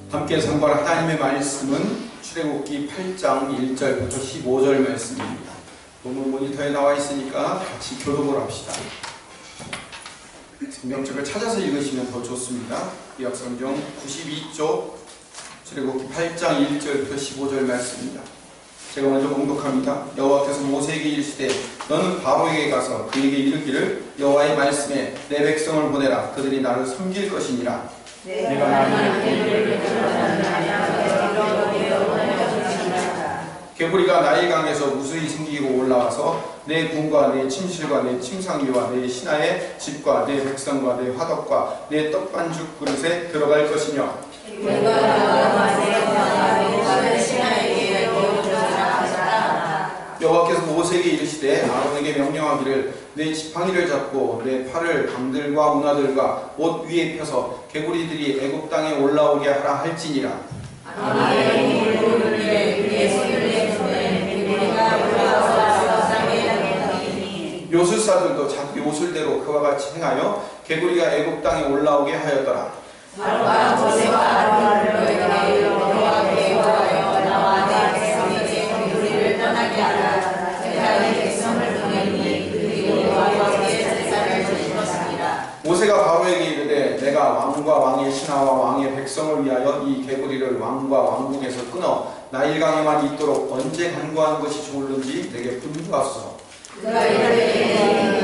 함께 선고할 하나님의 말씀은 출애굽기 8장 1절부터 15절 말씀입니다. 본문 모니터에 나와 있으니까 같이 교독을 합시다. 성경책을 찾아서 읽으시면 더 좋습니다. 구약성경 92쪽 출애굽기 8장 1절부터 15절 말씀입니다. 제가 먼저 봉독합니다. 여호와께서 모세에게 이르시되 너는 바로에게 가서 그에게 이르기를 여호와의 말씀에 내 백성을 보내라. 그들이 나를 섬길 것이니라. 내가 나를 개구리가 나일강에서 무수히 생기고 올라와서 내 궁과 내 침실과 내 침상위와 내 신하의 집과 내 백성과 내 화덕과 내 떡반죽 그릇에 들어갈 것이며 여호와께서 모세에게 이르시되 아론에게 명령하기를 내 지팡이를 잡고 내 팔을 강들과 운하들과 옷 위에 펴서 개구리들이 애굽 땅에 올라오게 하라 할지니라. 요술사들도 자기 요술대로 그와 같이 행하여 개구리가 애굽 땅에 올라오게 하였더라. 모세가 바로에게 이르되 내가 왕과 왕의 신하와 왕의 백성을 위하여 이 개구리를 왕과 왕궁에서 끊어 나일강에만 있도록 언제 간구하는 것이 좋을는지 내게 분부하소서. 그가 이르되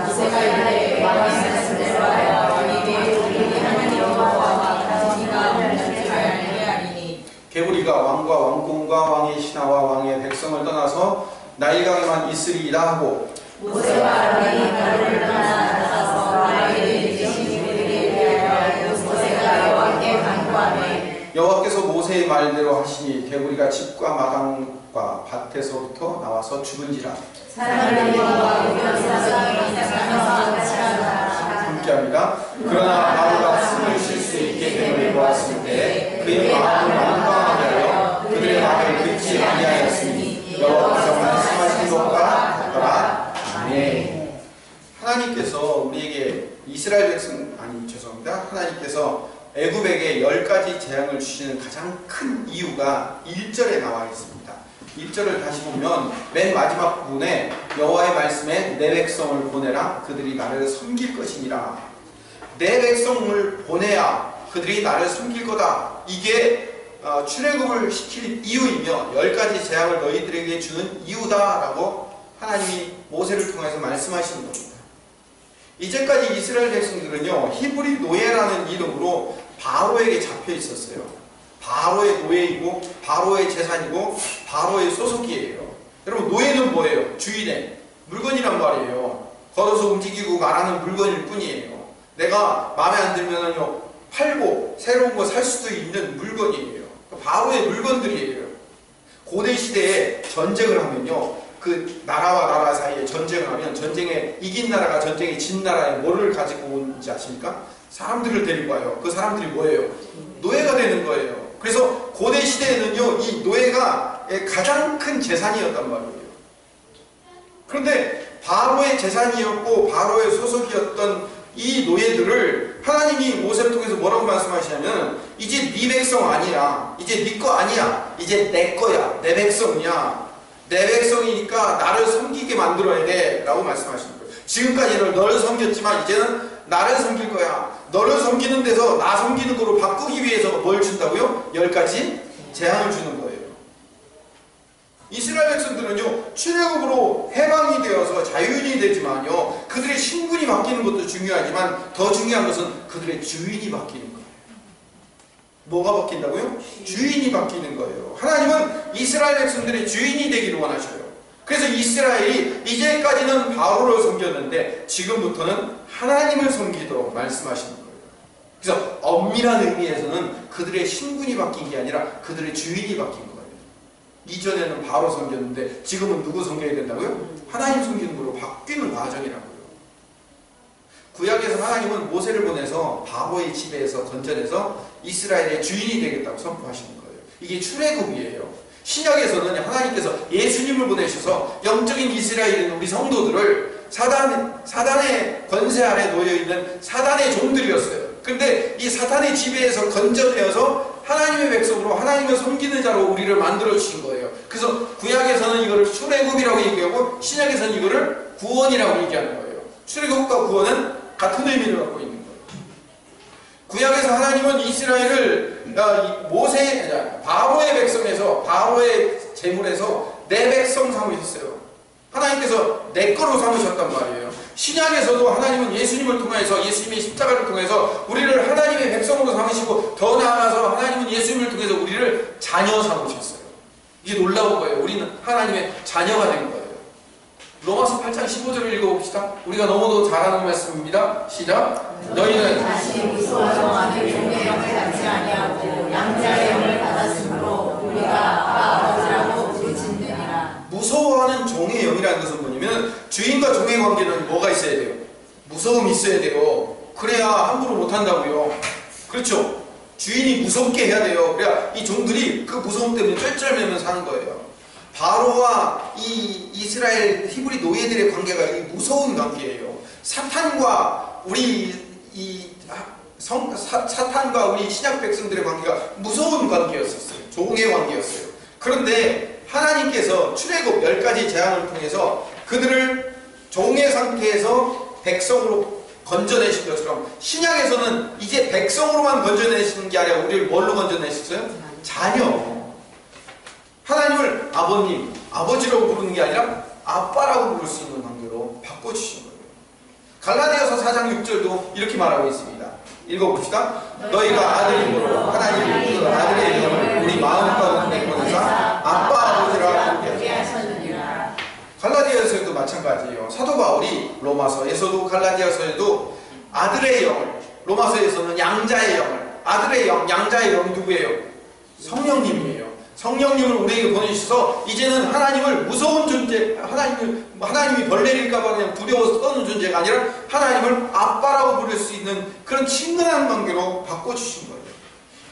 모세가 이르되 왕의 말씀대로 하여 왕에게 우리 하나님 여호와와 같은 이가 없는 줄 알게 하리니. 개구리가 왕과 왕궁과 왕의 신하와 왕의 백성을 떠나서 나일강에만 있으리이다 하고 모세와 아론이 바로를 떠나서 왕에게 이르신 이들에 대하여 모세가 여호와께 간구하매 여호와께서 모세의 말대로 하시니 개구리가 집과 마당과 밭에서부터 나와서 죽은지라. 함께합니다. 그러나 바로가 숨을 쉴 수 있게 됨을 보았을 때 그의 마음을 완강하게 하여 그들의 말을 듣지 아니하였으니 여호와께서 말씀하신 것과 같더라. 아멘. 하나님께서 우리에게 이스라엘 백성 하나님께서 애굽에게 10가지 재앙을 주시는 가장 큰 이유가 1절에 나와 있습니다. 1절을 다시 보면 맨 마지막 부분에 여호와의 말씀에 내 백성을 보내라. 그들이 나를 섬길 것이니라. 내 백성을 보내야 그들이 나를 섬길 거다. 이게 출애굽을 시킬 이유이며 10가지 재앙을 너희들에게 주는 이유다라고 하나님이 모세를 통해서 말씀하시는 겁니다. 이제까지 이스라엘 백성들은요 히브리 노예라는 이름으로 바로에게 잡혀 있었어요. 바로의 노예이고 바로의 재산이고 바로의 소속이에요. 여러분 노예는 뭐예요? 주인의 물건이란 말이에요. 걸어서 움직이고 말하는 물건일 뿐이에요. 내가 마음에 안 들면은요 팔고 새로운 거 살 수도 있는 물건이에요. 바로의 물건들이에요. 고대 시대에 전쟁을 하면요 그 나라와 나라 사이에 전쟁을 하면 전쟁에 이긴 나라가 전쟁에 진 나라에 뭐를 가지고 오는지 아십니까? 사람들을 데리고 와요. 그 사람들이 뭐예요? 노예가 되는 거예요. 그래서 고대 시대에는요 이 노예가 가장 큰 재산이었단 말이에요. 그런데 바로의 재산이었고 바로의 소속이었던 이 노예들을 하나님이 모세를 통해서 뭐라고 말씀하시냐면 이제 네 백성 아니야. 이제 네 거 아니야. 이제 내 거야. 내 백성이야. 내 백성이니까 나를 섬기게 만들어야 돼 라고 말씀하시는 거예요. 지금까지는 너를 섬겼지만 이제는 나를 섬길 거야. 너를 섬기는 데서 나 섬기는 거로 바꾸기 위해서 뭘 준다고요? 10가지 재앙을 주는 거예요. 이스라엘 백성들은요 출애굽으로 해방이 되어서 자유인이 되지만요 그들의 신분이 바뀌는 것도 중요하지만 더 중요한 것은 그들의 주인이 바뀌는 거예요. 뭐가 바뀐다고요? 주인이 바뀌는 거예요. 하나님은 이스라엘 백성들의 주인이 되기를 원하셔요. 그래서 이스라엘이 이제까지는 바로를 섬겼는데 지금부터는 하나님을 섬기도록 말씀하시는 거예요. 그래서 엄밀한 의미에서는 그들의 신분이 바뀐 게 아니라 그들의 주인이 바뀐 거예요. 이전에는 바로 섬겼는데 지금은 누구 섬겨야 된다고요? 하나님 섬기는 걸로 바뀌는 과정이라고요. 구약에서 하나님은 모세를 보내서 바로의 지배에서 건져내서 이스라엘의 주인이 되겠다고 선포하시는 거예요. 이게 출애굽이에요. 신약에서는 하나님께서 예수님을 보내셔서 영적인 이스라엘인 우리 성도들을 사단의 권세 아래 놓여있는 사단의 종들이었어요. 그런데 이 사탄의 지배에서 건져내어서 하나님의 백성으로 하나님을 섬기는 자로 우리를 만들어 주신 거예요. 그래서 구약에서는 이거를 출애굽이라고 얘기하고 신약에서는 이거를 구원이라고 얘기하는 거예요. 출애굽과 구원은 같은 의미를 갖고 있는 거예요. 구약에서 하나님은 이스라엘을 바로의 백성에서 바로의 재물에서 내 백성 삼으셨어요. 하나님께서 내 거로 삼으셨단 말이에요. 신약에서도 하나님은 예수님을 통해서 예수님의 십자가를 통해서 우리를 하나님의 백성으로 삼으시고 더 나아가서 하나님은 예수님을 통해서 우리를 자녀 삼으셨어요. 이게 놀라운 거예요. 우리는 하나님의 자녀가 된 거예요. 로마서 8장 15절을 읽어봅시다. 우리가 너무도 잘 아는 말씀입니다. 시작. 너희는 다시 무서워서 아들 종의 영을 받지 아니하고 양자의 영을 받았으므로 우리가 아빠 아버지라고 부르짖느니라. 무서워하는 종의 영이라는 것은 뭐냐면 주인과 종의 관계는 뭐가 있어야 돼요? 무서움이 있어야 돼요. 그래야 함부로 못한다고요. 그렇죠? 주인이 무섭게 해야 돼요. 그래야 이 종들이 그 무서움 때문에 쩔쩔매면 사는 거예요. 바로와 이 이스라엘 히브리 노예들의 관계가 이 무서운 관계예요. 사탄과 우리 사탄과 우리 신약 백성들의 관계가 무서운 관계였었어요. 종의 관계였어요. 그런데 하나님께서 출애굽 10가지 재앙을 통해서 그들을 종의 상태에서 백성으로 건져내신 것처럼 신약에서는 이제 백성으로만 건져내시는 게 아니라 우리를 뭘로 건져내셨어요? 자녀. 하나님을 아버님, 아버지라고 부르는 게 아니라 아빠라고 부를 수 있는 관계로 바꿔주신 거예요. 갈라디아서 4장 6절도 이렇게 말하고 있습니다. 읽어봅시다. 너희가 아들임으로 하나님이 그 아들의 영을 우리 마음 가운데 보내사 아빠 아버지라 부르게 하셨느니라. 갈라디아서에도 마찬가지예요. 사도 바울이 로마서에서도 갈라디아서에도 아들의 영을, 로마서에서는 양자의 영을, 아들의 영, 양자의 영 누구예요? 성령님이에요. 성령님을 우리에게 보내주셔서 이제는 하나님을 무서운 존재, 하나님이 벌레일까봐 그냥 두려워서 떠는 존재가 아니라 하나님을 아빠라고 부를 수 있는 그런 친근한 관계로 바꿔주신 거예요.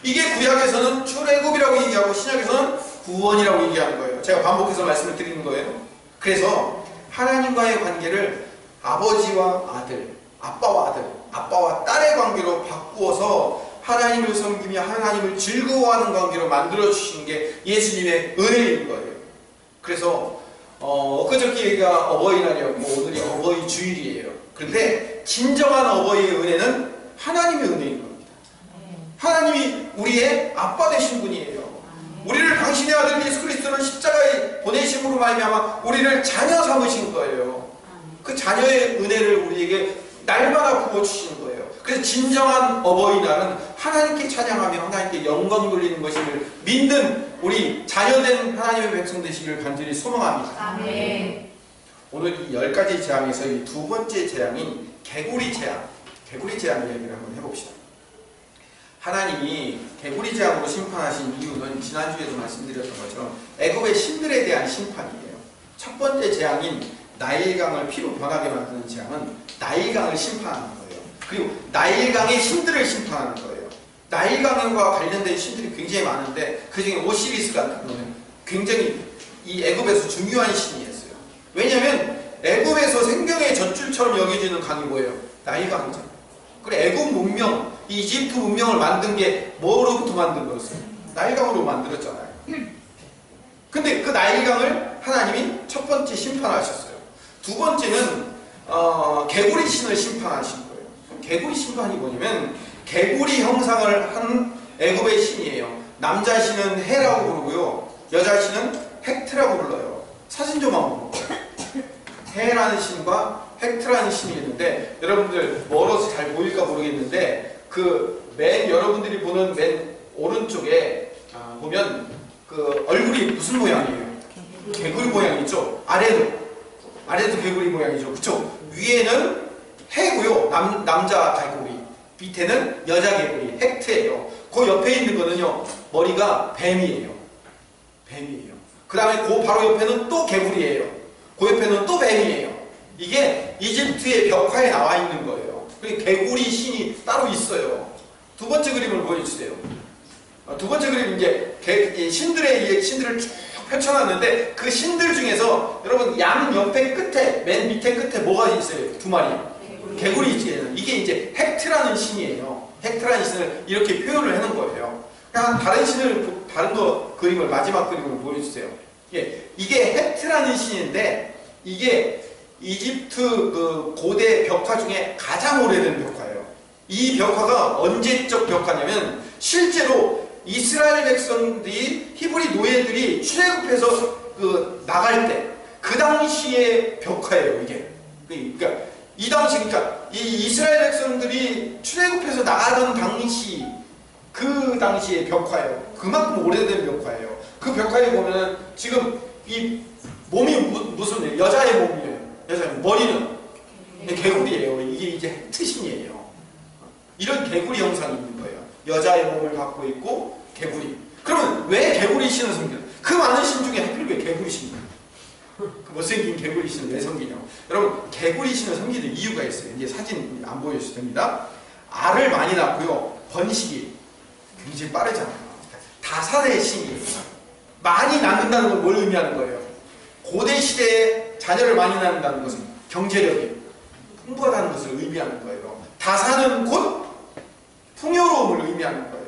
이게 구약에서는 출애굽이라고 얘기하고 신약에서는 구원이라고 얘기하는 거예요. 제가 반복해서 말씀을 드리는 거예요. 그래서 하나님과의 관계를 아버지와 아들, 아빠와 아들, 아빠와 딸의 관계로 바꾸어서 하나님을 섬기며 하나님을 즐거워하는 관계로 만들어주신 게 예수님의 은혜인 거예요. 그래서 엊그저께가 어버이날이었고 오늘이 어버이 주일이에요. 그런데 진정한 어버이의 은혜는 하나님의 은혜인 겁니다. 하나님이 우리의 아빠 되신 분이에요. 우리를 당신의 아들 예수 그리스도를 십자가에 보내심으로 말미암아 우리를 자녀 삼으신 거예요. 그 자녀의 은혜를 우리에게 날마다 부어주시는 거예요. 그래서 진정한 어버이날은 하나님께 찬양하며 하나님께 영광 돌리는 것임을 믿는 우리 자녀된 하나님의 백성 되시기를 간절히 소망합니다. 아멘. 오늘 이 10가지 재앙에서 이 두 번째 재앙인 개구리 재앙, 개구리 재앙 이야기를 한번 해봅시다. 하나님이 개구리 재앙으로 심판하신 이유는 지난주에도 말씀드렸던 것처럼 애굽의 신들에 대한 심판이에요. 첫 번째 재앙인 나일강을 피로 변하게 만드는 재앙은 나일강을 심판하는 거예요. 그리고 나일강의 신들을 심판하는 거예요. 나일강과 관련된 신들이 굉장히 많은데 그 중에 오시리스 같은 경우는 굉장히 이 애굽에서 중요한 신이었어요. 왜냐하면 애굽에서 생명의 젖줄처럼 여겨지는 강이 뭐예요? 나일강이잖아요. 그리고 애굽 문명, 이 이집트 문명을 만든 게 뭐로부터 만든 거였어요? 나일강으로 만들었잖아요. 근데 그 나일강을 하나님이 첫 번째 심판하셨어요. 두 번째는 개구리 신을 심판하신 거예요. 개구리 신판이 뭐냐면 개구리 형상을 한 애굽의 신이에요. 남자 신은 해라고 부르고요. 여자 신은 헥트라고 불러요. 사진 좀 한번 볼게요. 해라는 신과 헥트라는 신이 있는데 여러분들 멀어서 잘 보일까 모르겠는데 그 여러분들이 보는 맨 오른쪽에 보면 그 얼굴이 무슨 모양이에요? 개구리 모양이죠. 아래도 개구리 모양이죠. 그쵸? 위에는 해고요. 남자 개구리. 밑에는 여자 개구리. 헥트예요. 그 옆에 있는 거는요. 머리가 뱀이에요. 그 다음에 그 바로 옆에는 또 개구리예요. 그 옆에는 또 뱀이에요. 이게 이집트의 벽화에 나와 있는 거예요. 그리고 개구리 신이 따로 있어요. 두 번째 그림을 보여주세요. 두 번째 그림 이제 신들을 쭉 펼쳐놨는데 그 신들 중에서 여러분 양 옆에 끝에 맨 밑에 끝에 뭐가 있어요? 두 마리. 개구리 있잖아요. 이게 이제 헥트라는 신이에요. 헥트라는 신을 이렇게 표현을 해놓은 거예요. 그냥 다른 신을, 다른 거 그림을, 마지막 그림을 보여주세요. 이게 헥트라는 신인데, 이게 이집트 그 고대 벽화 중에 가장 오래된 벽화예요. 이 벽화가 언제적 벽화냐면, 실제로 이스라엘 백성들이, 히브리 노예들이 출애굽해서 그 나갈 때, 그 당시의 벽화예요, 이게. 그러니까 이 당시, 그러니까 이 이스라엘 백성들이 출애굽해서 나가던 당시, 그 당시의 벽화예요. 그만큼 오래된 벽화예요. 그 벽화에 보면 지금 이 몸이 무슨 여자의 몸이에요. 여자의 머리는 개구리예요. 이게 이제 헥트신이에요. 이런 개구리 형상이 있는 거예요. 여자의 몸을 갖고 있고 개구리. 그러면 왜 개구리 신을 섬겨요? 그 많은 신 중에 하필 왜 개구리 신이에요? 그 못생긴 개구리 신을 왜 섬기냐고. 여러분, 개구리 신을 섬기는 이유가 있어요. 이제 사진 안 보여주셔도 됩니다. 알을 많이 낳고요. 번식이 굉장히 빠르잖아요. 다산의 신이에요. 많이 낳는다는 건 뭘 의미하는 거예요? 고대 시대에 자녀를 많이 낳는다는 것은 경제력이 풍부하다는 것을 의미하는 거예요. 다산은 곧 풍요로움을 의미하는 거예요.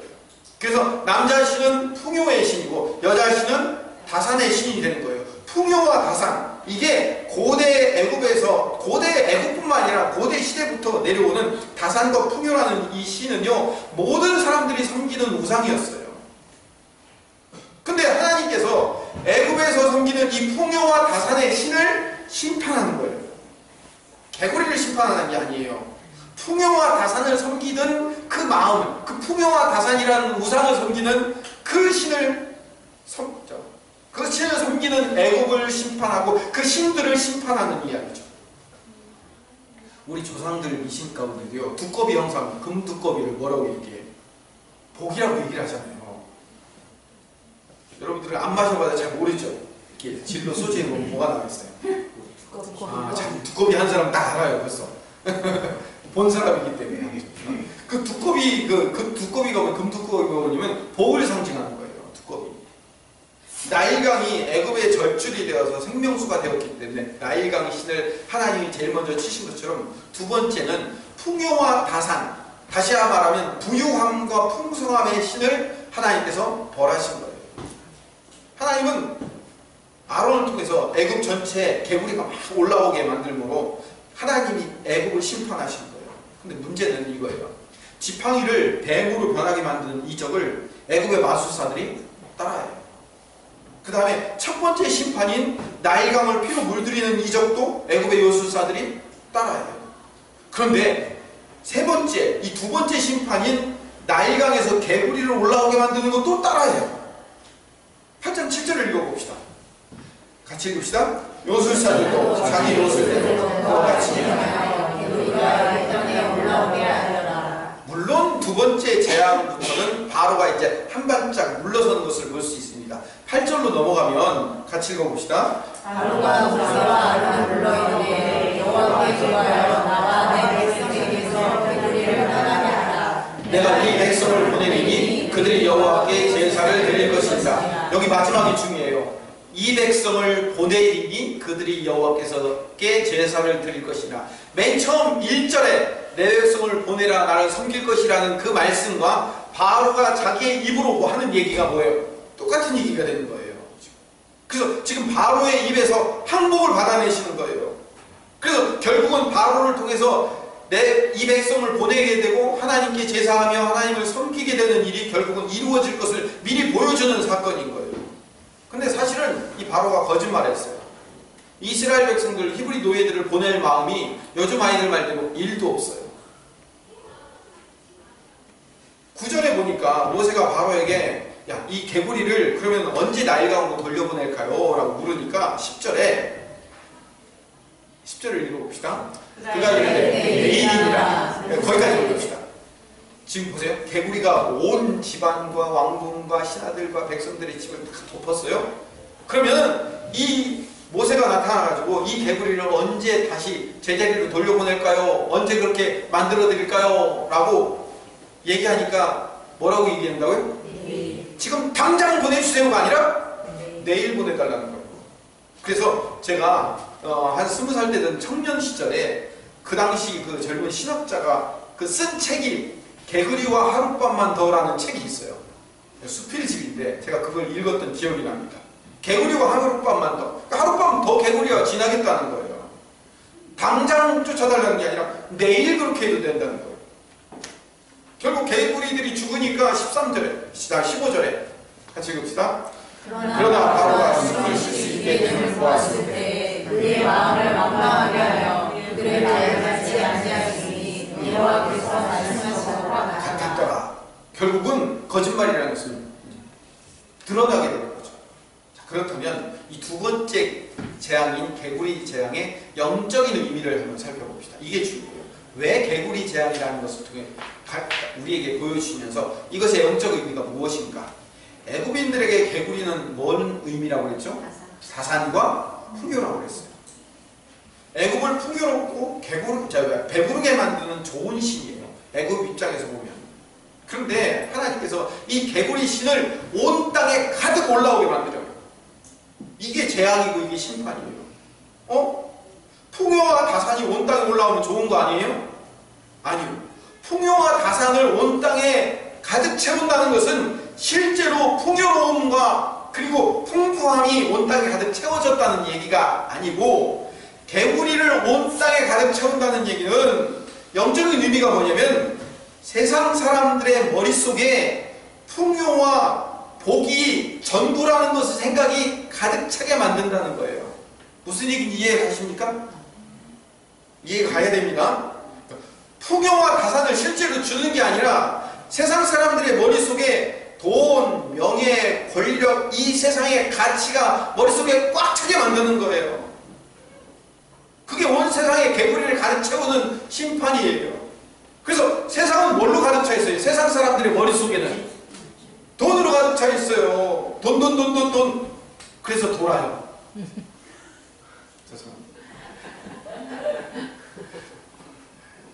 그래서 남자 신은 풍요의 신이고 여자 신은 다산의 신이 되는 거예요. 풍요와 다산, 이게 고대 애굽에서, 고대 애굽뿐만 아니라 고대 시대부터 내려오는 다산과 풍요라는 이 신은요, 모든 사람들이 섬기는 우상이었어요. 근데 하나님께서 애굽에서 섬기는 이 풍요와 다산의 신을 심판하는 거예요. 개구리를 심판하는 게 아니에요. 풍요와 다산을 섬기던 그 마음, 그 풍요와 다산이라는 우상을 섬기는 그 신을 섬기죠. 그 신을 섬기는 애굽을 심판하고 그 신들을 심판하는 이야기죠. 우리 조상들 미신 가운데도요, 두꺼비 형상, 금두꺼비를 뭐라고 얘기해요? 복이라고 얘기를 하잖아요. 여러분들은 안 마셔봐도 잘 모르죠. 이렇게 진로 소주에 보면 뭐가 나와 있어요. 아, 참 두꺼비 한 사람 딱 알아요, 벌써. 본 사람이기 때문에. 그 두꺼비, 그 두꺼비가 오면, 금두꺼비가 오면 복을 상징하는 거예요, 두꺼비. 나일강이 애굽의 절줄이 되어서 생명수가 되었기 때문에 나일강 신을 하나님이 제일 먼저 치신 것처럼, 두 번째는 풍요와 다산, 다시 말하면 부유함과 풍성함의 신을 하나님께서 벌하신 거예요. 하나님은 아론을 통해서 애굽 전체에 개구리가 막 올라오게 만들므로 하나님이 애굽을 심판하신 거예요. 근데 문제는 이거예요. 지팡이를 뱀으로 변하게 만드는 이적을 애굽의 마술사들이 따라해요. 그 다음에 첫 번째 심판인 나일강을 피로 물들이는 이적도 애굽의 요술사들이 따라해요. 그런데 세 번째, 이 두 번째 심판인 나일강에서 개구리를 올라오게 만드는 것도 따라해요. 8장 7절을 읽어봅시다. 같이 읽읍시다. 요술사들도 자기 요술대로 같이 물론 두 번째 재앙부터는 바로가 이제 한 발짝 물러서는 것을 볼 수 있습니다. 8절로 넘어가면 같이 읽어봅시다. 바로가 모세와 아론을 불러 이르되 여호와께 좋아하여 나와 내 백성에게서 개구리를 떠나게 하라. 내가 이 백성을 보내리니 그들이 여호와께 제사를 드릴 것이다. 여기 마지막이 중요해요. 이 백성을 보내리니 그들이 여호와께서께 제사를 드릴 것이라. 맨 처음 1절에 내 백성을 보내라 나를 섬길 것이라는 그 말씀과 바로가 자기의 입으로 하는 얘기가 뭐예요? 똑같은 얘기가 되는 거예요. 그래서 지금 바로의 입에서 항복을 받아내시는 거예요. 그래서 결국은 바로를 통해서 내 이 백성을 보내게 되고 하나님께 제사하며 하나님을 섬기게 되는 일이 결국은 이루어질 것을 미리 보여주는 사건인 거예요. 근데 사실은 이 바로가 거짓말했어요. 이스라엘 백성들, 히브리 노예들을 보낼 마음이 요즘 아이들 말대로 1도 없어요. 9절에 보니까 모세가 바로에게 야, 이 개구리를 그러면 언제 나일강으로 돌려보낼까요? 라고 물으니까 10절을 읽어봅시다. 그가 이르되 내일이니라. 거기까지 읽읍시다. 지금 보세요. 개구리가 온 집안과 왕궁과 신하들과 백성들의 집을 다 덮었어요. 그러면 이 모세가 나타나가지고 이 개구리를 언제 다시 제자리로 돌려보낼까요? 언제 그렇게 만들어 드릴까요? 라고 얘기하니까 뭐라고 얘기한다고요? 지금 당장 보내주세요가 아니라 내일 보내달라는 거예요. 그래서 제가 한 20살 때 된 청년 시절에 그 당시 그 젊은 신학자가 그 쓴 책이 개구리와 하룻밤만 더라는 책이 있어요. 수필집인데 제가 그걸 읽었던 기억이 납니다. 개구리와 하룻밤만 더. 그러니까 하룻밤 더 개구리가 지나겠다는 거예요. 당장 쫓아달라는 게 아니라 내일 그렇게 해도 된다는 거예요. 결국 개구리들이 죽으니까 13절에, 15절에 같이 읽읍시다. 그러나 바로가 숨을 쉴 수 있게 됨을 보았을 때 그의 마음을 망망하게 하여 그들의 말을 듣지 아니하시니 여호와께서 말씀하신 것과 같았더라. 결국은 거짓말이라는 것은 드러나게 되는 거죠. 자, 그렇다면 이 두 번째 재앙인 개구리 재앙의 영적인 의미를 한번 살펴봅시다. 이게 중요해요. 왜 개구리 재앙이라는 것을 통해 우리에게 보여주시면서 이것의 영적 의미가 무엇인가? 애굽인들에게 개구리는 뭔 의미라고 그랬죠? 사산과 풍요라고 그랬어요. 애굽을 풍요롭고 배부르게 만드는 좋은 신이에요. 애굽 입장에서 보면. 그런데 하나님께서 이 개구리 신을 온 땅에 가득 올라오게 만들어요. 이게 재앙이고 이게 심판이에요. 풍요와 다산이 온 땅에 올라오면 좋은 거 아니에요? 아니요. 풍요와 다산을 온 땅에 가득 채운다는 것은 실제로 풍요로움과 그리고 풍부함이 온 땅에 가득 채워졌다는 얘기가 아니고, 개구리를 온 땅에 가득 채운다는 얘기는 영적인 의미가 뭐냐면 세상 사람들의 머릿속에 풍요와 복이 전부라는 것을 생각이 가득 차게 만든다는 거예요. 무슨 얘기인지 이해가십니까? 이해가 가야 됩니다. 풍요와 다산을 실제로 주는 게 아니라 세상 사람들의 머릿속에 돈, 명예, 권력, 이 세상의 가치가 머릿속에 꽉 차게 만드는 거예요. 그게 온 세상에 개구리를 가득 채우는 심판이에요. 그래서 세상은 뭘로 가득 차 있어요? 세상 사람들의 머릿속에는 돈으로 가득 차 있어요. 돈. 그래서 돌아요. 죄송합니다.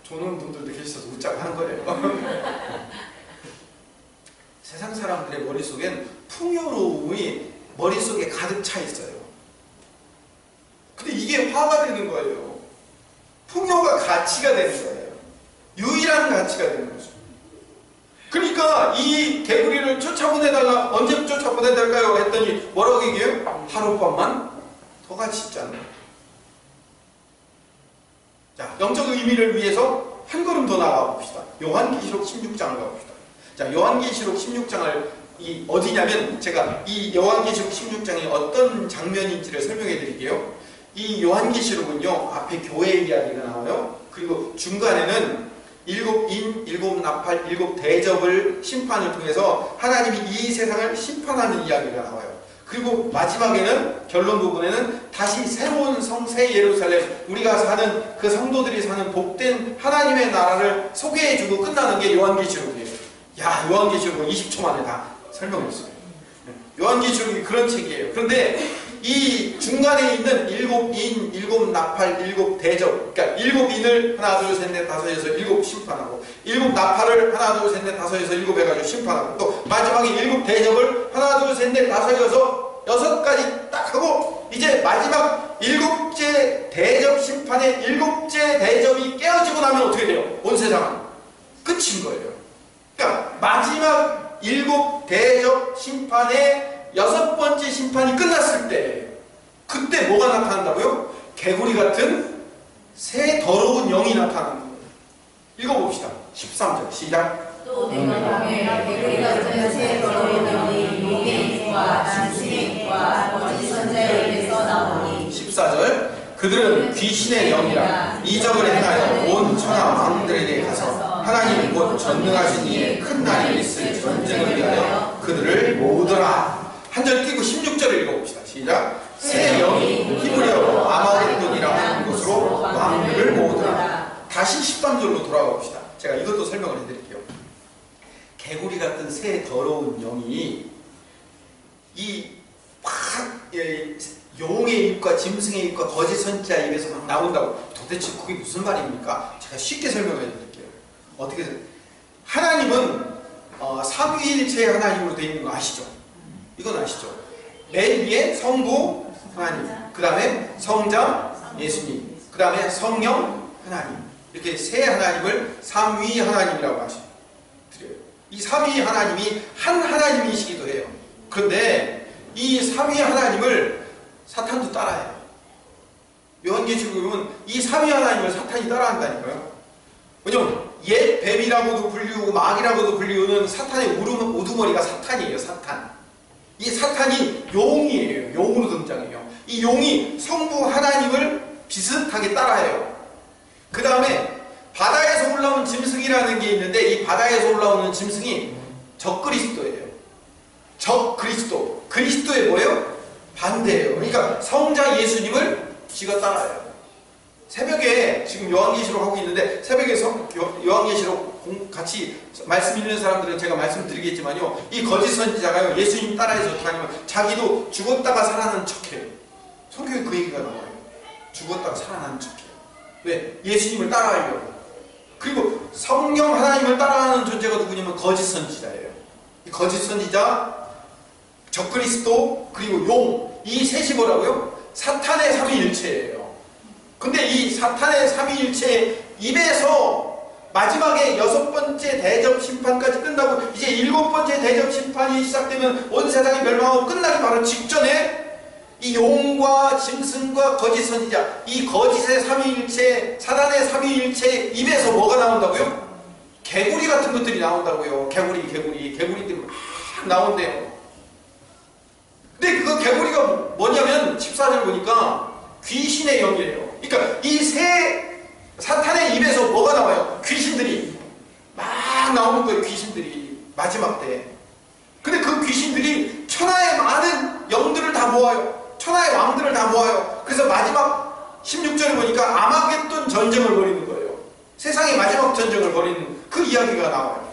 조는 분들도 계셔서 웃자고 하는 거예요. 세상 사람들의 머릿속엔 풍요로움이 머릿속에 가득 차 있어요. 근데 이게 화가 되는 거예요. 풍요가 가치가 되는 거예요. 유일한 가치가 되는 거죠. 그러니까 이 개구리를 쫓아보내달라, 언제 쫓아보내달까요? 했더니 뭐라고 얘기해요? 하룻밤만 더 같이 있잖아요. 자, 영적 의미를 위해서 한 걸음 더 나가 봅시다. 요한계시록 16장을 가봅시다. 자, 요한계시록 16장을 어디냐면 제가 이 요한계시록 16장이 어떤 장면인지를 설명해 드릴게요. 이 요한계시록은요, 앞에 교회 이야기가 나와요. 그리고 중간에는 일곱 인, 일곱 나팔, 일곱 대접을 심판을 통해서 하나님이 이 세상을 심판하는 이야기가 나와요. 그리고 마지막에는 결론 부분에는 다시 새로운 성, 새 예루살렘, 우리가 사는 그 성도들이 사는 복된 하나님의 나라를 소개해주고 끝나는 게 요한계시록이에요. 야, 요한계시록은 20초 만에 다 설명했어요. 요한계시록이 그런 책이에요. 그런데 이 중간에 있는 일곱 인, 일곱 나팔, 일곱 대접, 그러니까 일곱 인을 하나, 둘, 셋, 넷, 다섯, 여섯, 일곱 심판하고, 일곱 나팔을 하나, 둘, 셋, 넷, 다섯, 여섯, 일곱 해가지고 심판하고, 또 마지막에 일곱 대접을 하나, 둘, 셋, 넷, 다섯, 여섯 가지 딱 하고, 이제 마지막 일곱째 대접 심판의 일곱째 대접이 깨어지고 나면 어떻게 돼요? 온 세상은 끝인 거예요. 그러니까 마지막 일곱 대접 심판의 여섯 번째 심판이 끝났을 때, 그때 뭐가 나타난다고요? 개구리 같은 새 더러운 영이 나타나는 거예요. 읽어봅시다. 13절 시작. 또 내가 보매 개구리 같은 새 더러운 영이 용의 입과 당신의 입과 거짓 선자의 입에서 나오니. 14절 그들은 귀신의 영이라 이적을 행하여 온 천하 왕들에게 가서 하나님 곧 전능하신 이의 큰 날이 있을 전쟁을 위하여 그들을 모으더라. 한 절 띄고 16절을 읽어봅시다. 시작. 새 영이 히브리어로 아마겟돈이라고 하는 곳으로 왕들을 모으더라. 다시 13절로 돌아가 봅시다. 제가 이것도 설명을 해드릴게요. 개구리 같은 새 더러운 영이 용의 입과 짐승의 입과 거짓 선지자 입에서 막 나온다고. 도대체 그게 무슨 말입니까? 제가 쉽게 설명해 드릴게요. 어떻게 하나님은 삼위일체의 하나님으로 되어 있는 거 아시죠? 이건 아시죠? 맨 위에 성부 하나님, 그 다음에 성자 예수님, 그 다음에 성령 하나님, 이렇게 세 하나님을 삼위 하나님이라고 하시죠. 이 삼위 하나님이 한 하나님이시기도 해요. 그런데 이 삼위 하나님을 사탄도 따라해요. 요한계시록에 보면 이 삼위 하나님을 사탄이 따라한다니까요. 왜냐면 옛 뱀이라고도 불리우고 마귀라고도 불리우는 사탄의 우두머리가 사탄이에요. 사탄. 이 사탄이 용이에요. 용으로 등장해요. 이 용이 성부 하나님을 비슷하게 따라해요. 그 다음에 바다에서 올라온 짐승이라는 게 있는데 이 바다에서 올라오는 짐승이 적그리스도예요. 적그리스도. 그리스도의 뭐예요? 반대예요. 그러니까 성자 예수님을 지가 따라해요. 새벽에 지금 요한계시록 하고 있는데 새벽에 요한계시록 같이 말씀 읽는 사람들은 제가 말씀드리겠지만요. 이 거짓 선지자가요. 예수님 따라해서 어떻게 하냐면 자기도 죽었다가 살아난 척해요. 성경에 그 얘기가 나와요. 죽었다가 살아난 척해요. 왜? 예수님을 따라하려고. 그리고 성령 하나님을 따라하는 존재가 누구냐면 거짓 선지자예요. 이 거짓 선지자, 적그리스도, 그리고 용, 이 셋이 뭐라고요? 사탄의 삼위일체예요. 근데 이 사탄의 삼위일체의 입에서 마지막에 6번째 대접 심판까지 끝나고 이제 7번째 대접 심판이 시작되면 온 세상이 멸망하고 끝나기 바로 직전에 이 용과 짐승과 거짓 선지자, 이 거짓의 삼위일체, 사단의 삼위일체의 입에서 뭐가 나온다고요? 개구리 같은 것들이 나온다고요. 개구리들이 막 나온대요. 근데 그 개구리가 뭐냐면 14절 보니까 귀신의 영이에요. 그러니까 이 세 사탄의 입에서 뭐가 나와요? 귀신들이 막 나오는 거예요. 귀신들이 마지막 때. 근데 그 귀신들이 천하의 많은 영들을 다 모아요. 천하의 왕들을 다 모아요. 그래서 마지막 16절에 보니까 아마겟돈 전쟁을 벌이는 거예요. 세상의 마지막 전쟁을 벌이는 그 이야기가 나와요.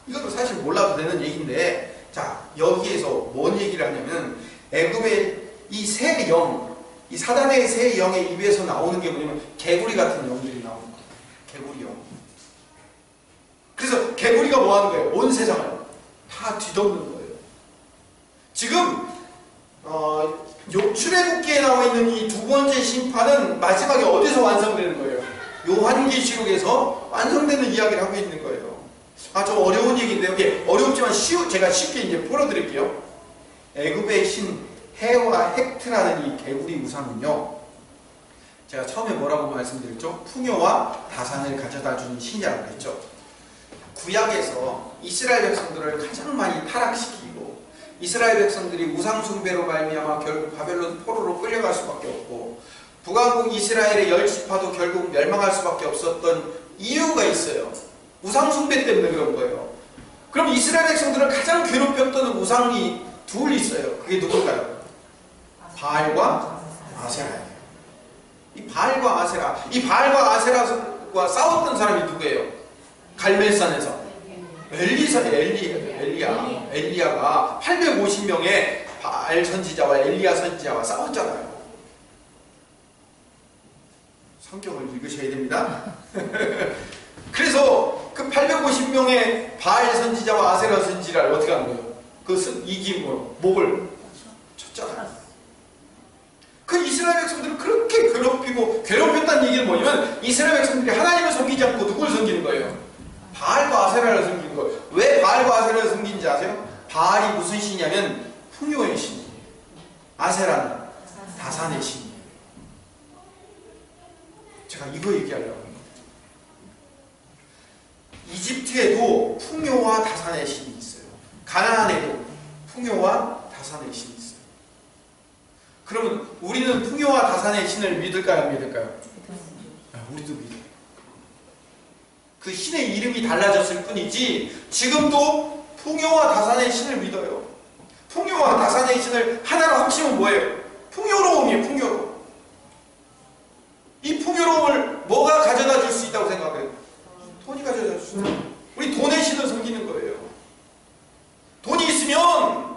이것도 사실 몰라도 되는 얘기인데, 자, 여기에서 뭔 얘기를 하냐면 애굽의 이 새 영, 이 사단의 새 영의 입에서 나오는 게 뭐냐면 개구리 같은 영들이 나오는 거예요. 개구리 영. 그래서 개구리가 뭐 하는 거예요? 온 세상을 다 뒤덮는 거예요. 지금 출애굽기에 나와 있는 이 두 번째 심판은 마지막에 어디서 완성되는 거예요? 요한계시록에서 완성되는 이야기를 하고 있는 거예요. 좀 어려운 얘기인데요. 이게 어렵지만 제가 쉽게 이제 풀어드릴게요. 애굽의 신 해와 헥트라는 이 개구리 우상은요, 제가 처음에 뭐라고 말씀드렸죠? 풍요와 다산을 가져다 주는 신이라고 했죠. 구약에서 이스라엘 백성들을 가장 많이 타락시키고 이스라엘 백성들이 우상숭배로 말미암아 결국 바벨론 포로로 끌려갈 수밖에 없고 북왕국 이스라엘의 10지파도 결국 멸망할 수밖에 없었던 이유가 있어요. 우상숭배 때문에 그런 거예요. 그럼 이스라엘 백성들을 가장 괴롭혔던 우상이 둘 있어요. 그게 누굴까요? 바알과 아세라예요. 이 바알과 아세라, 이 바알과 아세라와 싸웠던 사람이 누구예요? 갈멜산에서 엘리야가 850명의 바알 선지자와 엘리야 선지자와 싸웠잖아요. 성경을 읽으셔야 됩니다. 그래서 그 850명의 바알 선지자와 아세라 선지자를 어떻게 하는 거예요? 이기고 목을 쳤잖아요. 그 이스라엘 백성들을 그렇게 괴롭혔다는 얘기는 뭐냐면 이스라엘 백성들이 하나님을 섬기지 않고 누굴 섬기는 거예요? 바알과 아세라를 섬기는 거예요. 왜 바알과 아세라를 섬기는지 아세요? 바알이 무슨 신이냐면 풍요의 신이에요. 아세라는 다산의 신이에요. 제가 이거 얘기하려고 합니다. 이집트에도 풍요와 다산의 신이 있어요. 가나안에도 풍요와 다산의 신이 있어요. 그러면 우리는 풍요와 다산의 신을 믿을까요? 안 믿을까요? 우리도 믿어요. 그 신의 이름이 달라졌을 뿐이지 지금도 풍요와 다산의 신을 믿어요. 풍요와 다산의 신을 하나로 합치면 뭐예요? 풍요로움이에요. 풍요로움. 이 풍요로움을 뭐가 가져다 줄 수 있다고 생각해요? 돈이 가져다 줄 수 있어요. 우리 돈의 신을 섬기는 거예요. 돈이 있으면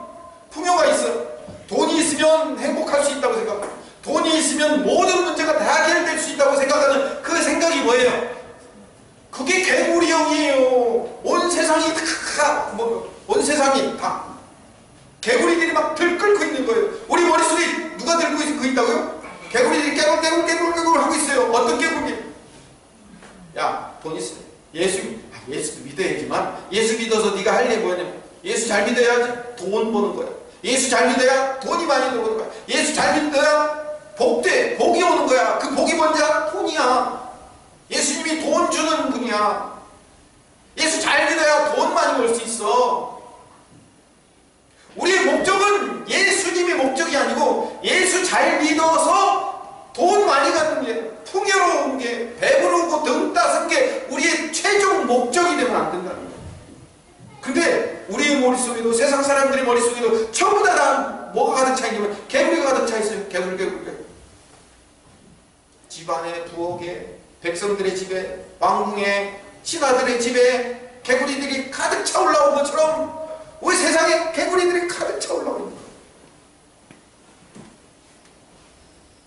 풍요가 있어요. 돈이 있으면 행복할 수 있다고 생각해요. 돈이 있으면 모든 문제가 다 해결될 수 있다고 생각하는 그 생각이 뭐예요? 그게 개구리형이에요. 온 세상이 온 세상이 다 개구리들이 막 들끓고 있는 거예요. 우리 머릿속에 누가 들고 있다고요? 개구리들이 깨굴 하고 있어요. 어떤 개구리? 야, 돈 있어요. 예수 예수도 믿어야지만 예수 믿어서 네가 할 일 뭐냐면 예수 잘 믿어야지 돈 버는 거야. 예수 잘 믿어야 돈이 많이 들어오는 거야. 예수 잘 믿어야 복돼. 복이 오는 거야. 그 복이 뭔지야? 돈이야. 예수님이 돈 주는 분이야. 예수 잘 믿어야 돈 많이 벌 수 있어. 우리의 목적은 예수님이 목적이 아니고 예수 잘 믿어서 돈 많이 갖는 게, 풍요로운 게, 배부르고 등 따스한 게 우리의 최종 목적이 되면 안 된다는 거야. 근데 우리의 머릿속에도 세상 사람들의 머릿속에도 전부 다 뭐가 가득 차 있냐면 개구리가 가득 차 있어요. 개구리. 집안에, 부엌에, 백성들의 집에, 왕궁에, 신하들의 집에 개구리들이 가득 차 올라온 것처럼 우리 세상에 개구리들이 가득 차 올라오는 거예요.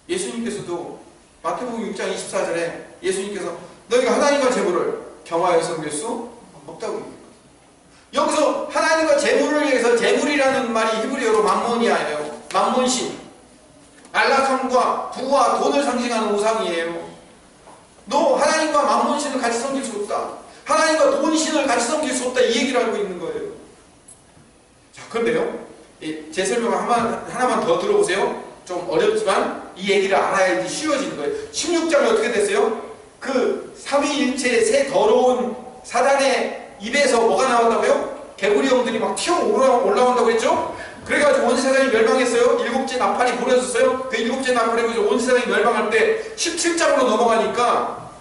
예수님께서도 마태복음 6장 24절에 예수님께서 너희가 하나님과 재물을 겸하여 섬길 수 없다고 얘기해요. 여기서 하나님과 재물을 위해서, 재물이라는 말이 히브리어로 맘몬이야예요. 맘몬신, 안락함과 부와 돈을 상징하는 우상이에요. 너 하나님과 맘몬신을 같이 섬길 수 없다, 하나님과 돈신을 같이 섬길 수 없다, 이 얘기를 하고 있는 거예요. 자, 그런데요, 제 설명 하나만 더 들어보세요. 좀 어렵지만 이 얘기를 알아야지 쉬워지는 거예요. 16장에 어떻게 됐어요? 그 삼위일체의 새 더러운 사단의 입에서 뭐가 나왔다고요? 개구리 형들이 막 튀어 올라온다고 그랬죠? 그래가지고 온 세상이 멸망했어요. 7째 나팔이 부러졌어요. 그 7째 나팔이 부러져 온 세상이 멸망할 때 17장으로 넘어가니까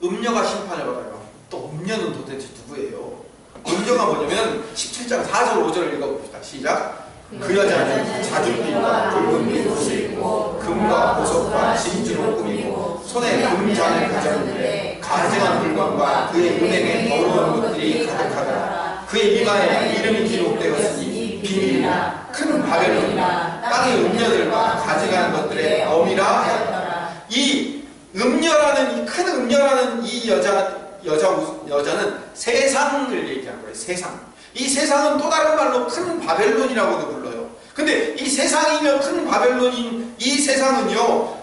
음녀가 심판을 받아요. 또 음녀는 도대체 누구예요? 음녀가 뭐냐면 17장 4절 5절을 읽어봅시다. 시작. 그 여자는 자줏빛과 붉은 옷을 입고 금과 보석과 진주로 꾸미고 손에 금잔을 가졌는데 가증한 물건과 그의 은행에 더러운 것들이 가득하더라. 그의 이마에 이름이 기록되었으니 비밀이라 큰 바벨론이라 땅의 음녀들과 가증한 것들의 어미라 하였더라. 이 음녀라는, 이 큰 음녀라는 이 여자는 세상을 얘기한 거예요. 세상. 이 세상은 또 다른 말로 큰 바벨론이라고도 불러요. 근데 이 세상이며 큰 바벨론인 이 세상은요,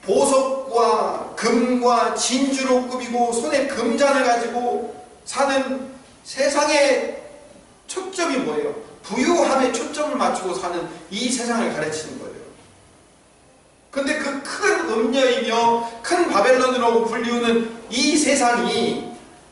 보석과 금과 진주로 꾸미고 손에 금잔을 가지고 사는 세상의 초점이 뭐예요? 부유함에 초점을 맞추고 사는 이 세상을 가르치는 거예요. 근데 그 큰 음녀이며 큰 바벨론이라고 불리우는 이 세상이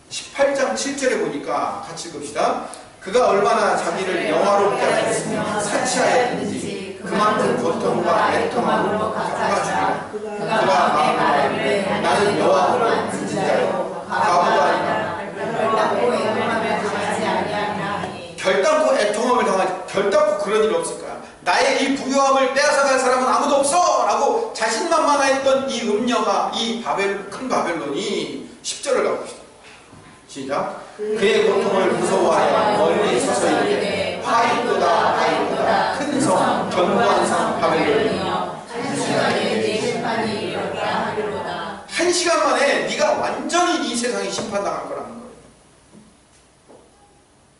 18장 7절에 보니까 같이 읽읍시다. 그가 얼마나 자기를 영화롭게 하였으며 사치하였는지 그만큼 고통과 애통함으로 갚아주리라. 그가 마음으로 이르되 나는 여호와를 붙은 자요 가부가 아니라 결단코 애통함을 당하지, 결단코 그런 일이 없을 거야. 나의 이 부유함을 빼앗아갈 사람은 아무도 없어! 라고 자신만만했던 이 음녀가, 이 큰 바벨론이 10절을 가봅시다. 시작. 그의 고통을 무서워하여 멀리 서서 이르되 하이도다 하이도다 큰 성 견고한 성 바벨론이여 한 시간 만에 네가 완전히 이 세상에 심판당할 거라는 거예요.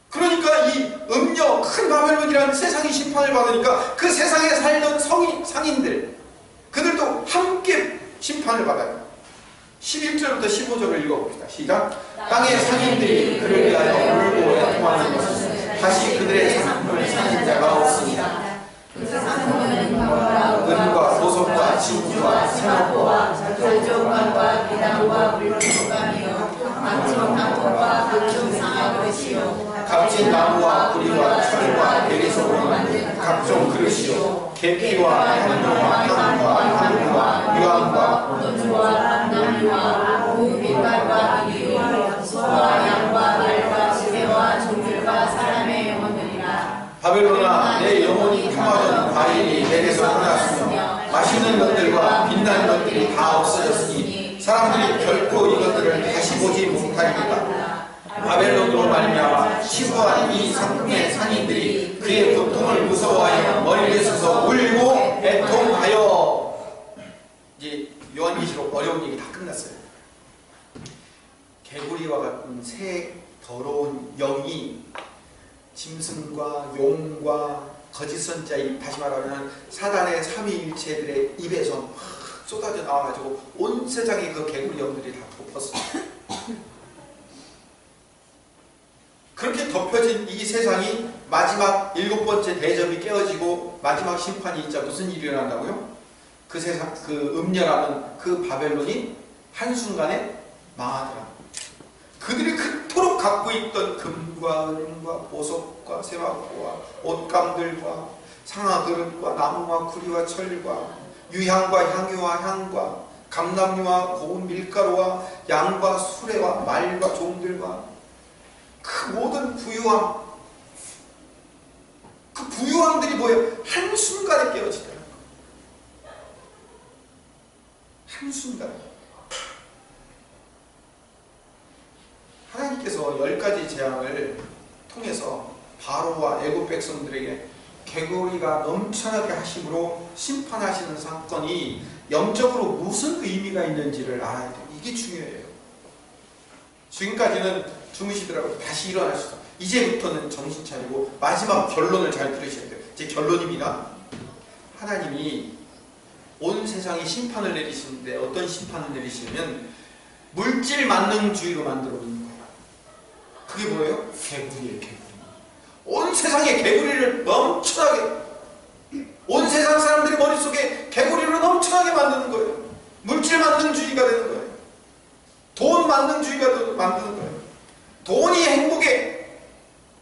그러니까 이 음녀 큰 바벨론이라는 세상이 심판을 받으니까 그 세상에 살던 상인들, 그들도 함께 심판을 받아요. 11절부터 15절을 읽어봅시다. 시작. 땅의 상인들이 그를 위하여 울고 애통하는 것은 다시 그들의 상품을 사는 자가 없습니다. 은과 보석과 진주와 세마포와 절조관과 비단과 물론감이요 각종 탑과 각종 상한 것이요 값진 나무와 구리와 철과 베리석으로 만든 각종 그릇이요 계피와 향료와 향과 향과 유황과 포도주와 나무와 고빛깔과 기와 소와 양과 말과 지혜와 종들과 사람의 영혼들이라. 바벨론아, 내 영혼이 탐하던 과일이 내게서 떠났으며 맛있는 것들과 빛나는 것들이 다 없어졌으니 사람들이 결코 이것들을 다시 보지 못하리이다. 바벨론으로 말미암아 시부한 이 상품의 상인들이 그의 고통을 무서워하여 멀리 서서 울고 애통하여. 이제 요한계시록 어려운 얘기 다 끝났어요. 개구리와 같은 새 더러운 영이 짐승과 용과 거짓 선자인, 다시 말하면 사단의 삼위일체들의 입에서 쏟아져 나와가지고 온 세상에 그 개구리 영들이 다 덮었어요. 그러면 이 세상이 마지막 7번째 대접이 깨어지고 마지막 심판이 있자 무슨 일이 일어난다고요? 그 세상, 그 음녀라는 그 바벨론이 한순간에 망하더라. 그들이 그토록 갖고 있던 금과 은과 보석과 세마포와 옷감들과 상아그릇과 나무와 구리와 철과 유향과 향유와 향과 감람류와 고운 밀가루와 양과 수레와 말과 종들과 그 모든 부유함, 그 부유함들이 뭐예요? 한순간에 깨어지더라. 한순간에. 하나님께서 10가지 재앙을 통해서 바로와 애국 백성들에게 개구리가 넘쳐나게 하심으로 심판하시는 사건이 영적으로 무슨 의미가 있는지를 알아야 돼요. 이게 중요해요. 지금까지는 주무시더라고요. 다시 일어나시죠. 이제부터는 정신 차리고 마지막 결론을 잘 들으셔야 돼요. 제 결론입니다. 하나님이 온 세상에 심판을 내리시는데 어떤 심판을 내리시냐면 물질 만능주의로 만들어 놓는 거예요. 그게 뭐예요? 개구리예요. 개구리. 온 세상에 개구리를 넘쳐나게, 온 세상 사람들이 머릿속에 개구리로 넘쳐나게 만드는 거예요. 물질 만능주의가 되는 거예요. 돈 만능주의가 만드는 거예요. 돈이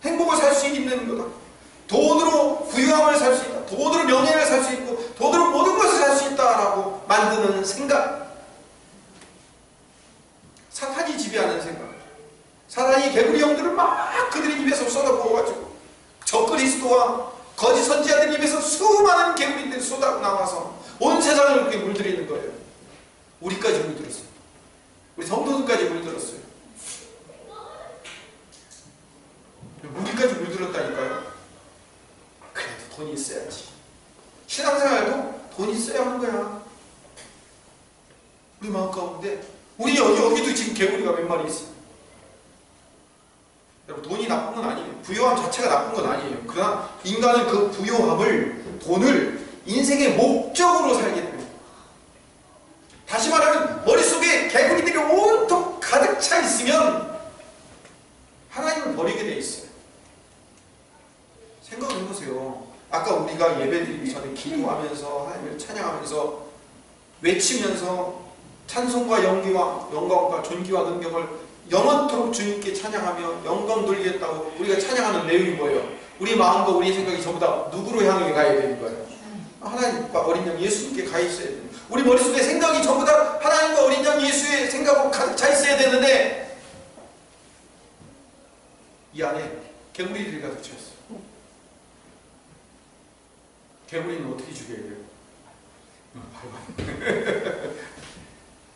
행복을 살 수 있는 거다. 돈으로 부유함을 살 수 있다. 돈으로 명예를 살 수 있고 돈으로 모든 것을 살 수 있다라고 만드는 생각. 사탄이 지배하는 생각. 사탄이 개구리 형들을 막 그들의 입에서 쏟아부어가지고 적그리스도와 거짓 선지자들 입에서 수많은 개구리들이 쏟아 나와서 온 세상을 그렇게 물들이는 거예요. 우리까지 물들었어요. 우리 성도들까지 물들었어요. 우리까지 물들었다니까요. 그래도 돈이 있어야지. 신앙생활도 돈이 있어야 하는 거야. 우리 마음 가운데 우리 여기도 지금 개구리가 몇 마리 있어요. 여러분, 돈이 나쁜 건 아니에요. 부유함 자체가 나쁜 건 아니에요. 그러나 인간은 그 부유함을, 돈을 인생의 목적으로 살게 됩니다. 다시 말하면 머릿속에 개구리들이 온통 가득 차 있으면 하나님을 버리게 돼 있어요. 생각을 해보세요. 아까 우리가 예배드리기 전에 기도하면서 하나님을 찬양하면서 외치면서 찬송과 영광과 존귀와 능력을 영원토록 주님께 찬양하며 영광 돌리겠다고 우리가 찬양하는 내용이 뭐예요? 우리 마음과 우리 생각이 전부 다 누구로 향해 가야 되는 거예요? 하나님과 어린 양 예수님께 가 있어야 돼요. 우리 머릿속에 생각이 전부 다 하나님과 어린 양 예수의 생각으로 가득 차 있어야 되는데 이 안에 개구리들이 가득 차 있어요. 개구리는 어떻게 죽여야 돼요?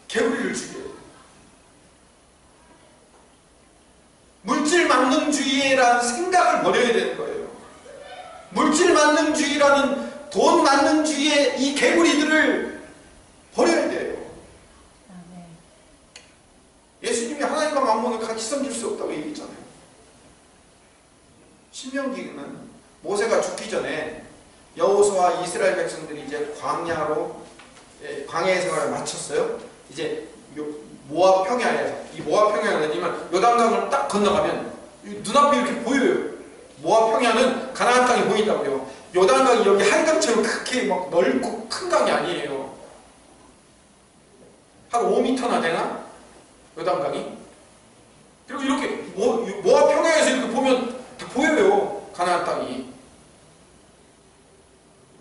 개구리를 죽여야 돼요. 물질 만능주의라는 생각을 버려야 되는 거예요. 물질 만능주의라는 돈 만능주의의 이 개구리들을 버려야 돼요. 예수님이 하나님과 만몬을 같이 섬길 수 없다고 얘기했잖아요. 신명기는 모세가 죽기 전에 여호수아와 이스라엘 백성들이 이제 광야의 생활을 마쳤어요. 이제 모압 평야에서, 이 모압 평야가 아니면 요단강을 딱 건너가면 눈앞에 이렇게 보여요. 모압 평야는 가나안 땅이 보인다고요. 요단강이 여기 한강처럼 그렇게 막 넓고 큰 강이 아니에요. 한 5m나 되나? 요단강이. 그리고 이렇게 모압 평야에서 이렇게 보면 다 보여요. 가나안 땅이.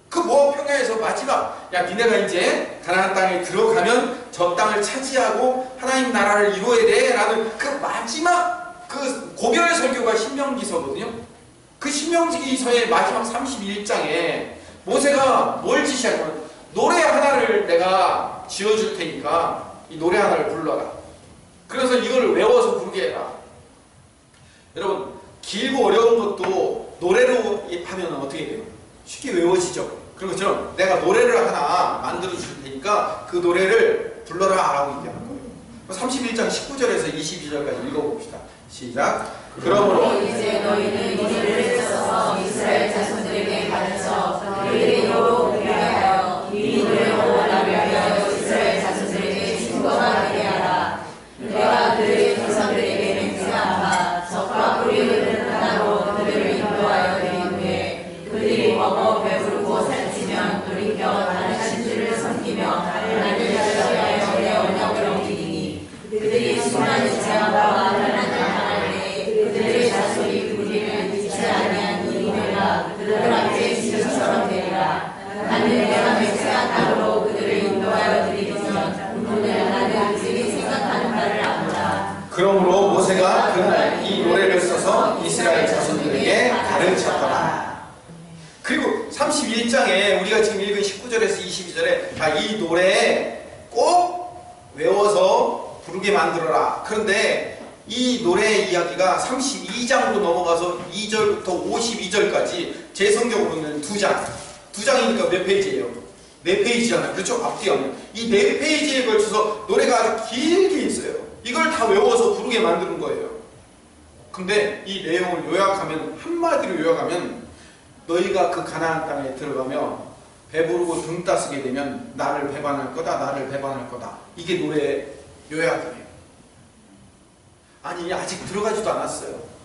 그 모압 평야에서 마지막, 야 니네가 이제 가나안 땅에 들어가면 저 땅을 차지하고 하나님 나라를 이루어야 돼 라는 그 마지막 그 고별 설교가 신명기서거든요. 그 신명기서의 마지막 31장에 모세가 뭘 지시하냐면 노래 하나를 내가 지어줄 테니까 이 노래 하나를 불러라. 그래서 이걸 외워서 부르게 해라. 여러분, 길고 어려운 것도 노래로 하면 어떻게 돼요? 쉽게 외워지죠. 그런 것처럼 내가 노래를 하나 만들어 줄 테니까 그 노래를 불러라 라고 얘기하는 거예요. 31장 19절에서 22절까지 읽어봅시다. 시작. 그러므로 이제 너희는 이 노래를 써서 이스라엘 자손들에게 가르쳐 너희로 노래하여 이 노래로 나며 이스라엘 자손들에게 증거하게 하라. 내가 그들의 조상들에게 맹세하마 적과 뿌리 흐르는 하나로 자손들에게 가르쳤더라. 그리고 31장에 우리가 지금 읽은 19절에서 22절에 이 노래 꼭 외워서 부르게 만들어라. 그런데 이 노래의 이야기가 32장으로 넘어가서 2절부터 52절까지 제 성경으로는 2장이니까 몇 페이지예요? 4페이지잖아요. 그렇죠? 앞뒤하면 이 4페이지에 걸쳐서 노래가 아주 길게 있어요. 이걸 다 외워서 부르게 만드는 거예요. 근데 이 내용을 요약하면, 한마디로 요약하면, 너희가 그 가나안 땅에 들어가며 배부르고 등 따스게 되면 나를 배반할 거다, 나를 배반할 거다. 이게 노래의 요약이에요. 아니, 아직 들어가지도 않았어요.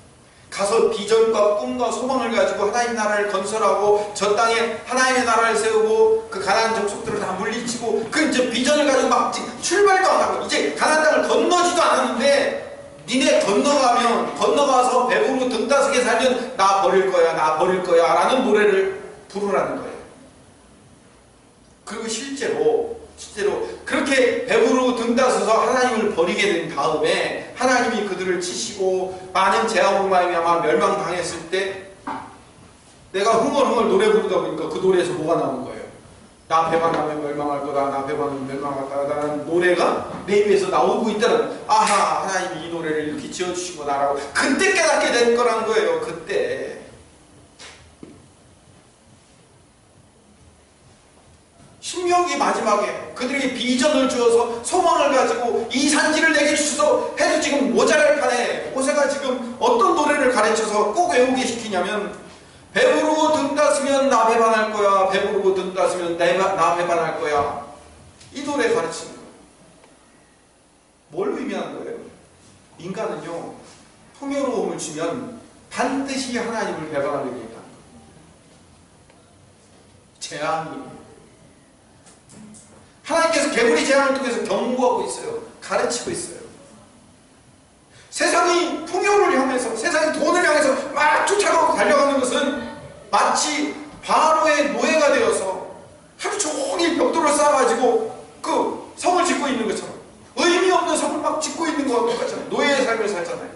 가서 비전과 꿈과 소망을 가지고 하나님 나라를 건설하고 저 땅에 하나님의 나라를 세우고 그 가나안 족속들을 다 물리치고 그 이제 비전을 가지고 막 출발도 안 하고 이제 가나안 땅을 건너지도 않았는데, 니네 건너가서 배부르고 등 따스게 살면 나 버릴 거야, 나 버릴 거야 라는 노래를 부르라는 거예요. 그리고 실제로 그렇게 배부르고 등 따스서 하나님을 버리게 된 다음에 하나님이 그들을 치시고 많은 재앙으로 말미암아 멸망당했을 때 내가 흥얼흥얼 노래 부르다 보니까 그 노래에서 뭐가 나온 거예요? 나 배반하면 멸망할 거다, 나 배반하면 멸망할 거다라는 노래가 내 입에서 나오고 있다는, 아하, 하나님이 이 노래를 이렇게 지어주시구나라고 그때 깨닫게 된 거란 거예요. 그때. 신명기 마지막에 그들에게 비전을 주어서 소망을 가지고 이 산지를 내게 주셔서 해도 지금 모자랄 판에 호세가 지금 어떤 노래를 가르쳐서 꼭 외우게 시키냐면, 배부르고 등 따스면 나 배반할 거야, 배부르고 등 따스면 나 배반할 거야. 이 노래 가르치는 거예요. 뭘 의미하는 거예요? 인간은요, 풍요로움을 주면 반드시 하나님을 배반하게 된다는 거예요. 재앙이에요. 하나님께서 개구리 재앙을 통해서 경고하고 있어요. 가르치고 있어요. 세상이 풍요를 향해서, 세상이 돈을 향해서 막 쫓아가고 달려가는 것은 마치 바로의 노예가 되어서 하루 종일 벽돌을 쌓아가지고 그 성을 짓고 있는 것처럼, 의미 없는 성을 막 짓고 있는 것과 똑같잖아요. 노예의 삶을 살잖아요.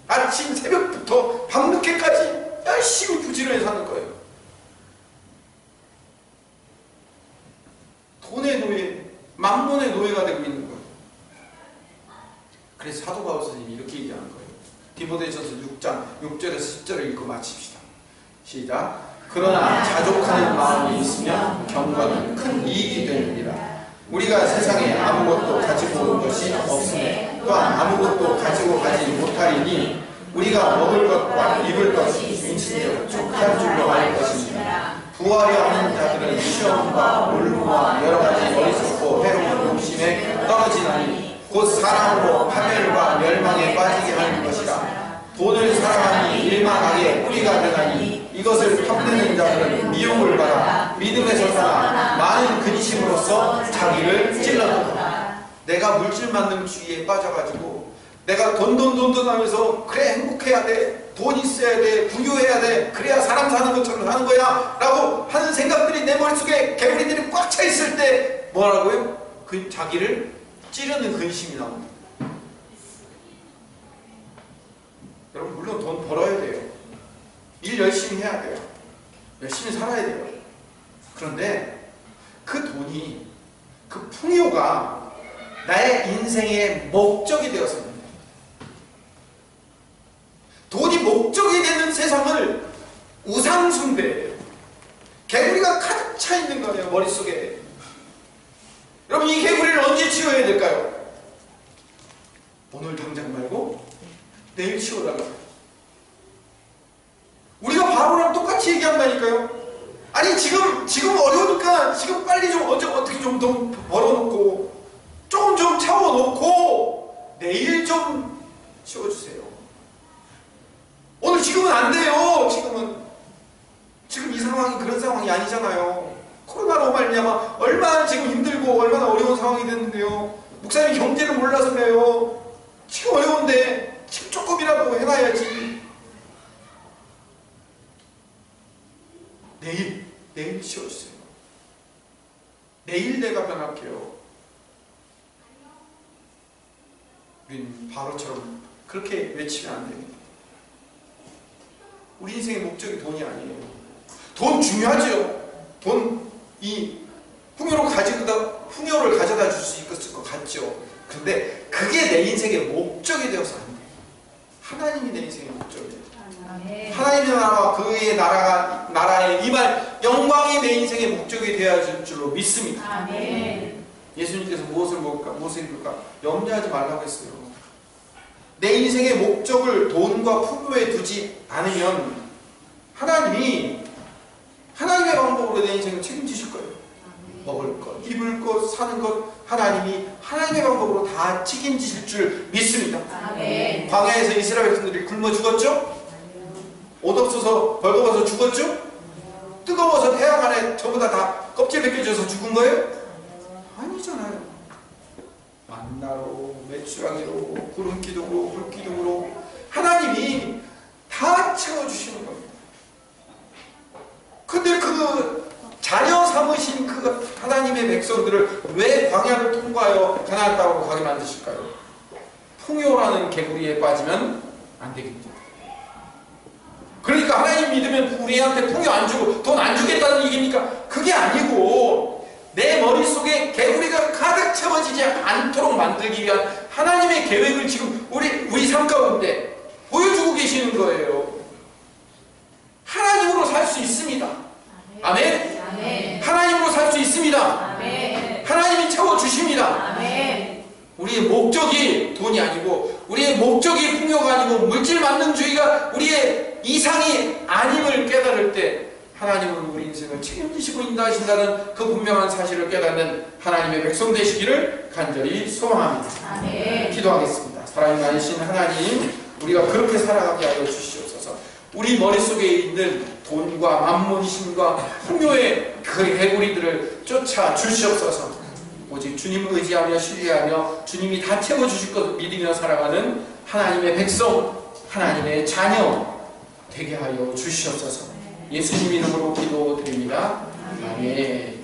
아침 새벽부터 밤늦게까지 열심히 부지런히 사는 거예요. 돈의 노예, 만몬의 노예가 되고 있는 거예요. 그래서 사도 바울 선생님이 이렇게 얘기하는 거예요. 디모데전서 6장 6절에서 10절을 읽고 마칩시다. 시작. 그러나 자족하는 마음이 있으면 경건은 큰 이익이 되느니라. 우리가 세상에 아무것도 가지고 온 것이 없으며 또한 아무것도 가지고 가지 못하리니 우리가 먹을 것과 입을 것이 인신적 족한 줄로 알 것입니다. 부하려 하는 자들은 시험과 올무와 여러가지 어리석고 해로운 욕심에 떨어지나니 곧 사랑으로 파멸과 멸망에 빠지게 하는 것이라. 돈을 사랑하니 일만하게 뿌리가 되나니 이것을 탐내는 자들은 미움을 받아 믿음에서 떠나 많은 근심으로써 자기를 찔러도다. 내가 물질 만능주의에 빠져가지고 내가 돈 하면서 그래 행복해야 돼, 돈 있어야 돼, 부유해야 돼, 그래야 사람 사는 것처럼 사는 거야 라고 하는 생각들이 내 머릿속에 개구리들이 꽉 차 있을 때 뭐라고요? 그 자기를 찌르는 근심이 나옵니다. 여러분, 물론 돈 벌어야 돼요. 일 열심히 해야 돼요. 열심히 살아야 돼요. 그런데 그 돈이, 그 풍요가 나의 인생의 목적이 되었습니다. 돈이 목적이 되는 세상을 우상숭배해요. 개구리가 가득 차 있는 거예요, 머릿속에. 여러분, 이 개구리를 언제 치워야 될까요? 오늘 당장 말고 내일 치워달라고. 우리가 바로랑 똑같이 얘기한다니까요. 아니, 지금 어려우니까 지금 빨리 좀 어떻게 좀 더 벌어놓고 좀 채워놓고 내일 좀 치워주세요. 오늘 지금은 안 돼요. 지금 이 상황이 그런 상황이 아니잖아요. 코로나로 말미암아 얼마나 지금 힘들고 얼마나 어려운 상황이 됐는데요. 목사님이 경제를 몰라서 그래요. 지금 어려운데 지금 조금이라도 해놔야지. 내일 치워주세요. 내일 내가 변할게요. 우린 바로처럼 그렇게 외치면 안 됩니다. 우리 인생의 목적이 돈이 아니에요. 돈 중요하죠. 돈, 이 풍요를 가져다 줄 수 있을 것 같죠. 근데 그게 내 인생의 목적이 되어서 안 돼요. 하나님이 내 인생의 목적이 돼요. 하나님의 나라와 그의 나라에 임할 영광이 내 인생의 목적이 되어질 줄로 믿습니다. 아멘. 예수님께서 무엇을 먹을까, 무엇을 입을까 염려하지 말라고 했어요. 내 인생의 목적을 돈과 풍요에 두지 않으면 하나님이 하나님의 방법으로 내 인생을 책임지실 거예요. 먹을 것, 입을 것, 사는 것 하나님이 하나님의 방법으로 다 책임지실 줄 믿습니다. 아멘. 광야에서 이스라엘 백성들이 굶어 죽었죠? 옷 없어서 벌거벗어 죽었죠? 뜨거워서 태양 안에 전부 다 껍질 벗겨져서 죽은 거예요? 아니잖아요. 만나로, 메추라기로, 구름 기둥으로, 불 기둥으로 하나님이 다 채워주시는 겁니다. 근데 그 자녀 삼으신 그 하나님의 백성들을 왜 광야를 통과하여 가나안 땅으로 가게 만드실까요? 풍요라는 개구리에 빠지면 안 되겠죠. 그러니까 하나님 믿으면 우리한테 풍요 안 주고 돈 안 주겠다는 얘기입니까? 그게 아니고 내 머릿속에 개구리가 가득 채워지지 않도록 만들기 위한 하나님의 계획을 지금 우리 삶 가운데 보여주고 계시는 거예요. 하나님으로 살 수 있습니다. 아멘? 아멘. 하나님으로 살 수 있습니다. 아멘. 하나님이 채워주십니다. 아멘. 우리의 목적이 돈이 아니고 우리의 목적이 풍요가 아니고 물질 만능주의가 우리의 이상이 아님을 깨달을 때 하나님은 우리 인생을 책임지시고 인도하신다는 그 분명한 사실을 깨닫는 하나님의 백성 되시기를 간절히 소망합니다. 아멘. 기도하겠습니다. 사랑이 많으신 하나님, 우리가 그렇게 살아가게 하여 주시옵소서. 우리 머릿속에 있는 돈과 만문신과 풍요의 그 개구리들을 쫓아 주시옵소서. 오직 주님을 의지하며 신뢰하며 주님이 다 채워주실 것을 믿으며 살아가는 하나님의 백성, 하나님의 자녀 되게 하여 주시옵소서. 예수님 이름으로 기도드립니다. 아멘.